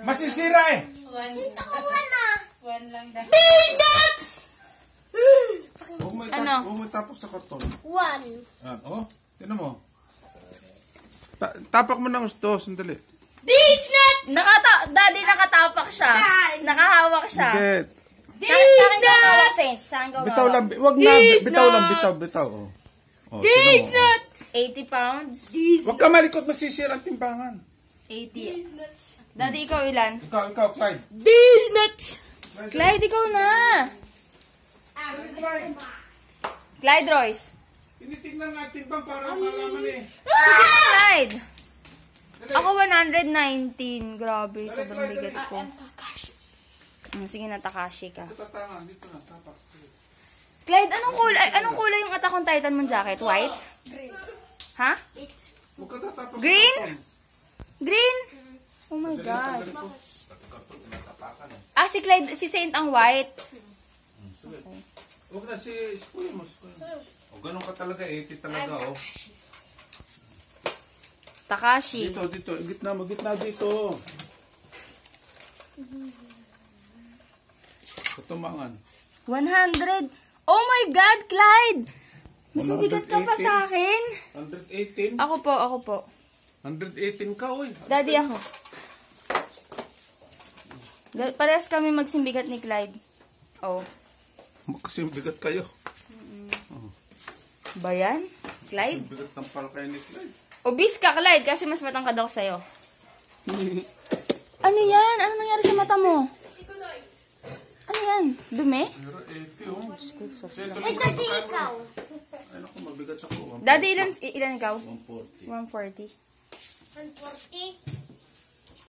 Masisira eh. Sinta ko na. One lang dahil. Peanuts! Huwag mo tapok sa karton. One. Oh, tinan mo. Tapak mo ng gusto, sandali. These nuts! Daddy, nakatapak siya. Nakahawak siya. Hindi. Sa akin ka hawak, Saint. Sa akin ka Bitaw lang, hawak. wag na, bitaw lang, bitaw. Oh, These tinan mo. nuts! 80 pounds. Wag ka malikot, masisira ang timbangan. 80. Daddy, ikaw ilan? Ikaw, Clyde. These nuts! Clyde, ikaw na. Clyde Royce. Tinitignan nga timbang para malaman eh. Clyde. Ako 119. Grabe, sobrang bigat ko. Sige na, Takashi ka. Tatanga, dito na, tapak. Clyde, anong kulay yung Attack on Titan mong jacket? White? Green. Ha? Huwag ka tatapak sa Green? karton. Green? Oh my God. Tanggalin ko. Si Clyde, si Saint ang white. Sige. Huwag na si Kuya mo. O, ganun ka talaga eh. Talaga, oh. Takashi. Dito. Gitna dito. Katumangan. 100. Oh my God, Clyde! Mas mabigat ka pa sa akin. 118? Ako po. 118 ka, oy. Daddy, ako. Parehas kami magsimbigat ni Clyde. Oh. Kasi bigat kayo. Ba yan? Clyde? Kasi bigat ng palakay ni Clyde. Obese ka, Clyde, kasi mas matangkad ako sa'yo. Ano yan? Ano nangyari sa mata mo? Ano yan? Dumi? Pero 80, oh. Ay, Daddy, ikaw. Ay, naku, mabigat ako. Daddy, ilan ikaw? 140. 140. 140.